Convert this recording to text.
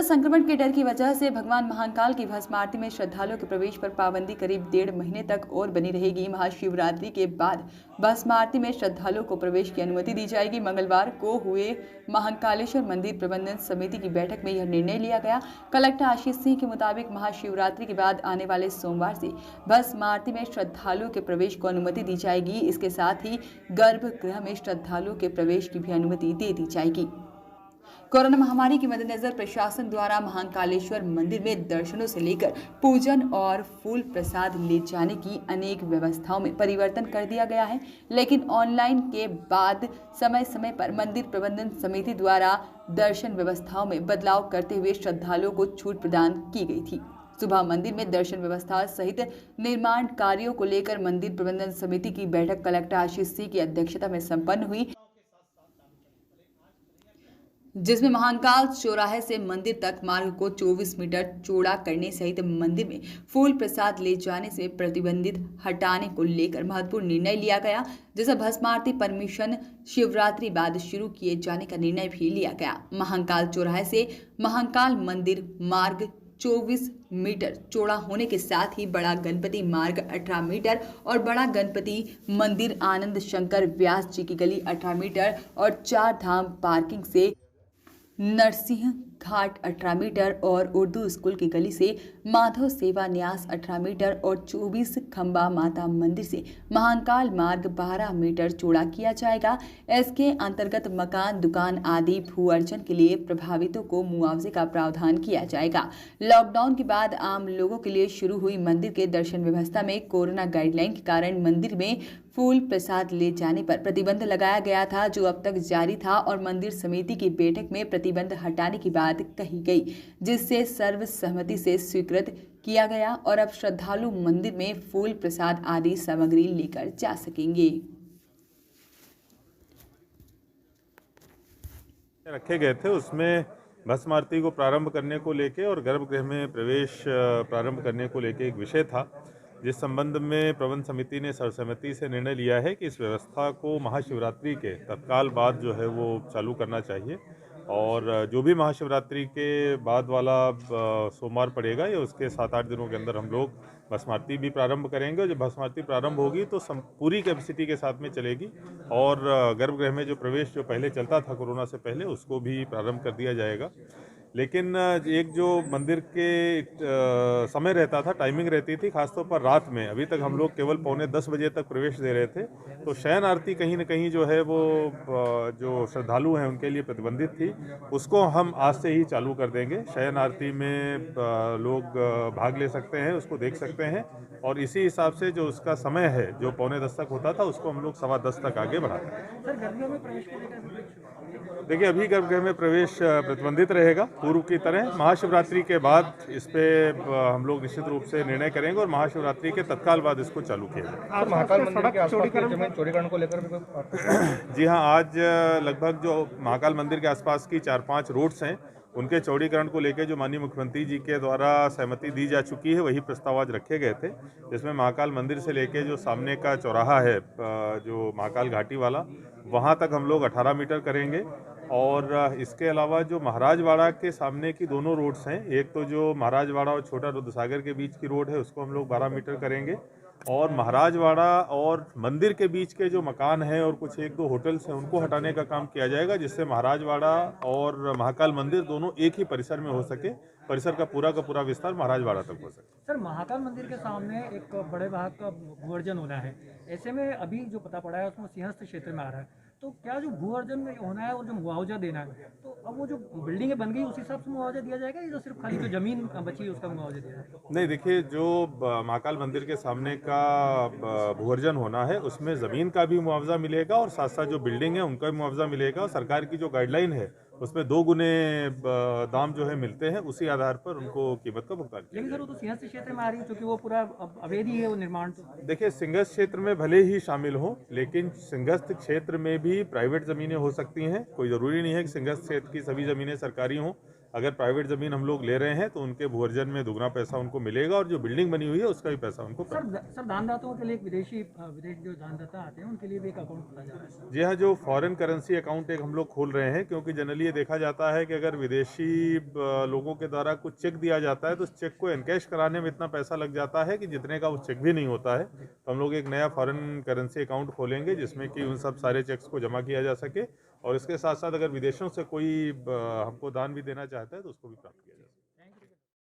संक्रमण के डर की वजह से भगवान महाकाल की भस्म आरती में श्रद्धालुओं के प्रवेश पर पाबंदी करीब 1.5 महीने तक और बनी रहेगी। महाशिवरात्रि के बाद भस्म आरती में श्रद्धालुओं को प्रवेश की अनुमति दी जाएगी। मंगलवार को हुए महाकालेश्वर मंदिर प्रबंधन समिति की बैठक में यह निर्णय लिया गया। कलेक्टर आशीष सिंह के मुताबिक महाशिवरात्रि के बाद आने वाले सोमवार से भस्म आरती में श्रद्धालुओं के प्रवेश को अनुमति दी जाएगी। इसके साथ ही गर्भगृह में श्रद्धालुओं के प्रवेश की भी अनुमति दे दी जाएगी। कोरोना महामारी के मद्देनजर प्रशासन द्वारा महाकालेश्वर मंदिर में दर्शनों से लेकर पूजन और फूल प्रसाद ले जाने की अनेक व्यवस्थाओं में परिवर्तन कर दिया गया है, लेकिन ऑनलाइन के बाद समय समय पर मंदिर प्रबंधन समिति द्वारा दर्शन व्यवस्थाओं में बदलाव करते हुए श्रद्धालुओं को छूट प्रदान की गई थी। सुबह मंदिर में दर्शन व्यवस्था सहित निर्माण कार्यों को लेकर मंदिर प्रबंधन समिति की बैठक कलेक्टर आशीष सिंह की अध्यक्षता में संपन्न हुई, जिसमें महाकाल चौराहे से मंदिर तक मार्ग को 24 मीटर चौड़ा करने सहित मंदिर में फूल प्रसाद ले जाने से प्रतिबंधित हटाने को लेकर महत्वपूर्ण निर्णय लिया गया। जैसे भस्म आरती परमिशन शिवरात्रि बाद शुरू किए जाने का निर्णय भी लिया गया। महाकाल चौराहे से महाकाल मंदिर मार्ग 24 मीटर चौड़ा होने के साथ ही बड़ा गणपति मार्ग 18 मीटर और बड़ा गणपति मंदिर आनंद शंकर व्यास जी की गली 18 मीटर और 4 धाम पार्किंग से नरसिंह घाट 18 मीटर और उर्दू स्कूल की गली से माधव सेवा न्यास 18 मीटर और 24 खंबा माता मंदिर से महाकाल मार्ग 12 मीटर चौड़ा किया जाएगा। इसके अंतर्गत मकान, दुकान आदि भू अर्जन के लिए प्रभावितों को मुआवजे का प्रावधान किया जाएगा। लॉकडाउन के बाद आम लोगों के लिए शुरू हुई मंदिर के दर्शन व्यवस्था में कोरोना गाइडलाइन के कारण मंदिर में फूल प्रसाद ले जाने पर प्रतिबंध लगाया गया था, जो अब तक जारी था और मंदिर समिति की बैठक में प्रतिबंध हटाने की बात कही गई, जिससे सर्वसम्मति से स्वीकृत किया गया और अब श्रद्धालु मंदिर में फूल प्रसाद आदि सामग्री लेकर जा सकेंगे। रखे गए थे उसमें भस्म आरती को प्रारंभ करने को लेके और गर्भगृह में प्रवेश प्रारंभ करने को लेके एक विषय था, जिस संबंध में प्रबंध समिति ने सर्वसम्मति से निर्णय लिया है कि इस व्यवस्था को महाशिवरात्रि के तत्काल बाद जो है वो चालू करना चाहिए और जो भी महाशिवरात्रि के बाद वाला सोमवार पड़ेगा या उसके 7-8 दिनों के अंदर हम लोग भस्म आरती भी प्रारंभ करेंगे और जब भस्म आरती प्रारंभ होगी तो पूरी कैपेसिटी के साथ में चलेगी और गर्भगृह में जो प्रवेश जो पहले चलता था कोरोना से पहले उसको भी प्रारंभ कर दिया जाएगा। लेकिन एक जो मंदिर के समय रहता था, टाइमिंग रहती थी, खासतौर पर रात में, अभी तक हम लोग केवल 9:45 बजे तक प्रवेश दे रहे थे, तो शयन आरती कहीं न कहीं जो है वो जो श्रद्धालु हैं उनके लिए प्रतिबंधित थी, उसको हम आज से ही चालू कर देंगे। शयन आरती में लोग भाग ले सकते हैं, उसको देख सकते हैं और इसी हिसाब से जो उसका समय है जो 9:45 तक होता था उसको हम लोग 10:15 तक आगे बढ़ा दें। देखिए, अभी गर्भगृह में प्रवेश प्रतिबंधित रहेगा पूर्व की तरह। महाशिवरात्रि के बाद इस पे हम लोग निश्चित रूप से निर्णय करेंगे और महाशिवरात्रि के तत्काल बाद इसको चालू किया जाएगा। महाकाल मंदिर के आसपास की जमीन चौड़ीकरण को लेकर भी जी हाँ, आज लगभग जो महाकाल मंदिर के आसपास की 4-5 रोड्स हैं उनके चौड़ीकरण को लेकर जो माननीय मुख्यमंत्री जी के द्वारा सहमति दी जा चुकी है, वही प्रस्ताव आज रखे गए थे, जिसमें महाकाल मंदिर से लेकर जो सामने का चौराहा है जो महाकाल घाटी वाला, वहाँ तक हम लोग 18 मीटर करेंगे और इसके अलावा जो महाराजवाड़ा के सामने की दोनों रोड्स हैं, एक तो जो महाराजवाड़ा और छोटा रुद्रसागर के बीच की रोड है उसको हम लोग 12 मीटर करेंगे और महाराजवाड़ा और मंदिर के बीच के जो मकान हैं और कुछ 1-2 होटल्स हैं उनको हटाने का काम किया जाएगा, जिससे महाराजवाड़ा और महाकाल मंदिर दोनों एक ही परिसर में हो सके, परिसर का पूरा विस्तार महाराजवाड़ा तक हो सके। सर, महाकाल मंदिर के सामने एक बड़े भाग का भूअर्जन होना है, ऐसे में अभी जो पता पड़ा है उसमें सिंहस्थ क्षेत्र में आ रहा है, तो क्या जो भूअर्जन होना है और जो मुआवजा देना है, तो अब वो जो बिल्डिंगें बन गई उस हिसाब से मुआवजा दिया जाएगा या सिर्फ खाली जो जमीन बची है उसका मुआवजा दिया जाएगा? नहीं, देखिए, जो महाकाल मंदिर के सामने का भूअर्जन होना है उसमें ज़मीन का भी मुआवजा मिलेगा और साथ साथ जो बिल्डिंग है उनका भी मुआवजा मिलेगा और सरकार की जो गाइडलाइन है उसमें 2 गुने दाम जो है मिलते हैं, उसी आधार पर उनको कीमत का भुगतान किया। लेकिन सर, वो तो सिंहस्थ क्षेत्र में आ रही है क्योंकि वो पूरा अवैध ही है वो निर्माण। तो देखिए, सिंहस्थ क्षेत्र में भले ही शामिल हो, लेकिन सिंहस्थ क्षेत्र में भी प्राइवेट ज़मीनें हो सकती हैं। कोई ज़रूरी नहीं है कि सिंहस्थ क्षेत्र की सभी ज़मीनें सरकारी हों। अगर प्राइवेट ज़मीन हम लोग ले रहे हैं तो उनके भू अर्जन में दुगना पैसा उनको मिलेगा और जो बिल्डिंग बनी हुई है उसका भी पैसा उनको सर दानदाताओं के लिए एक विदेश जो दानदाता आते हैं उनके लिए भी एक अकाउंट खोला जा रहा है सर। जी हाँ, जो फॉरेन करेंसी अकाउंट एक हम लोग खोल रहे हैं, क्योंकि जनरली ये देखा जाता है कि अगर विदेशी लोगों के द्वारा कुछ चेक दिया जाता है तो उस चेक को एनकैश कराने में इतना पैसा लग जाता है कि जितने का उस चेक भी नहीं होता है। तो हम लोग एक नया फॉरेन करेंसी अकाउंट खोलेंगे जिसमें कि उन सब सारे चेक्स को जमा किया जा सके और इसके साथ साथ अगर विदेशों से कोई हमको दान भी देना चाहता है तो उसको भी प्राप्त किया जाए।